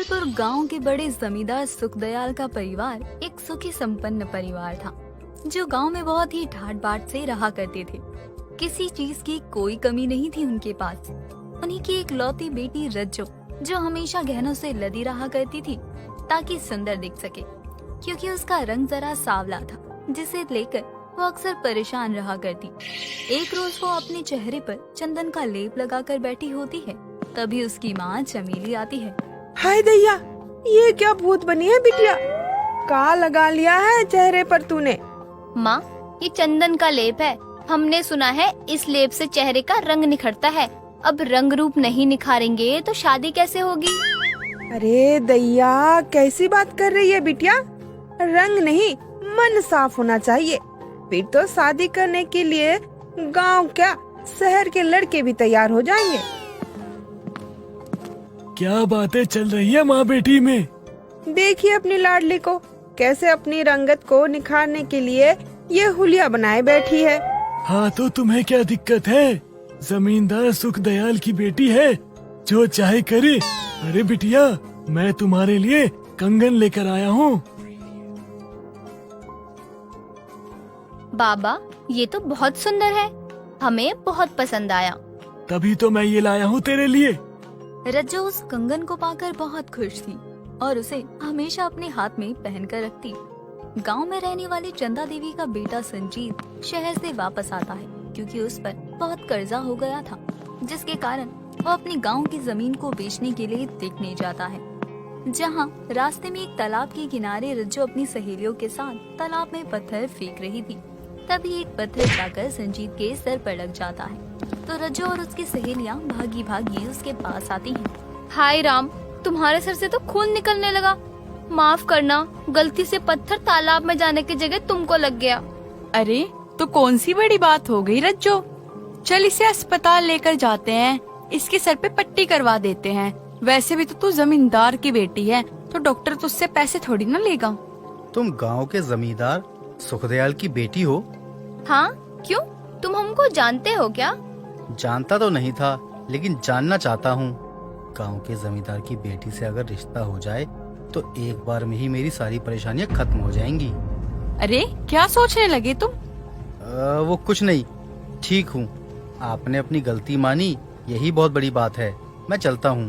गोपालपुर गांव के बड़े जमींदार सुखदयाल का परिवार एक सुखी संपन्न परिवार था, जो गांव में बहुत ही ठाट बाट से रहा करते थे। किसी चीज की कोई कमी नहीं थी उनके पास। उन्हीं की एक लौती बेटी रज्जो, जो हमेशा गहनों से लदी रहा करती थी ताकि सुंदर दिख सके, क्योंकि उसका रंग जरा सांवला था, जिसे लेकर वो अक्सर परेशान रहा करती। एक रोज वो अपने चेहरे पर चंदन का लेप लगाकर बैठी होती है, तभी उसकी माँ चमेली आती है। हाय दैया, ये क्या भूत बनी है बिटिया? का लगा लिया है चेहरे पर तूने? माँ, ये चंदन का लेप है। हमने सुना है इस लेप से चेहरे का रंग निखरता है। अब रंग रूप नहीं निखारेंगे तो शादी कैसे होगी? अरे दैया, कैसी बात कर रही है बिटिया? रंग नहीं, मन साफ होना चाहिए। फिर तो शादी करने के लिए गांव क्या शहर के लड़के भी तैयार हो जाएंगे। क्या बातें चल रही है माँ बेटी में? देखिए अपनी लाडली को कैसे अपनी रंगत को निखारने के लिए ये हुलिया बनाए बैठी है। हाँ तो तुम्हें क्या दिक्कत है? जमींदार सुखदयाल की बेटी है, जो चाहे करे। अरे बिटिया, मैं तुम्हारे लिए कंगन लेकर आया हूँ। बाबा, ये तो बहुत सुंदर है, हमें बहुत पसंद आया। तभी तो मैं ये लाया हूँ तेरे लिए। रज्जो उस कंगन को पाकर बहुत खुश थी और उसे हमेशा अपने हाथ में पहन कर रखती। गांव में रहने वाली चंदा देवी का बेटा संजीत शहर से वापस आता है, क्योंकि उस पर बहुत कर्जा हो गया था, जिसके कारण वो अपनी गांव की जमीन को बेचने के लिए देखने जाता है। जहां रास्ते में एक तालाब के किनारे रज्जो अपनी सहेलियों के साथ तालाब में पत्थर फेंक रही थी, तभी एक पत्थर जाकर संजीत के सर पर लग जाता है। तो रज्जो और उसकी सहेलियां भागी भागी उसके पास आती हैं। हाय राम, तुम्हारे सर से तो खून निकलने लगा। माफ करना, गलती से पत्थर तालाब में जाने की जगह तुमको लग गया। अरे तो कौन सी बड़ी बात हो गई रज्जो? चल इसे अस्पताल लेकर जाते हैं, इसके सर पे पट्टी करवा देते हैं। वैसे भी तो तू जमींदार की बेटी है, तो डॉक्टर तुझसे पैसे थोड़ी ना लेगा। तुम गांव के जमींदार सुखदयाल की बेटी हो? हाँ, क्यों? तुम हमको जानते हो क्या? जानता तो नहीं था, लेकिन जानना चाहता हूँ। गांव के जमींदार की बेटी से अगर रिश्ता हो जाए तो एक बार में ही मेरी सारी परेशानियाँ खत्म हो जाएंगी। अरे क्या सोचने लगे तुम? वो कुछ नहीं, ठीक हूँ। आपने अपनी गलती मानी, यही बहुत बड़ी बात है। मैं चलता हूँ।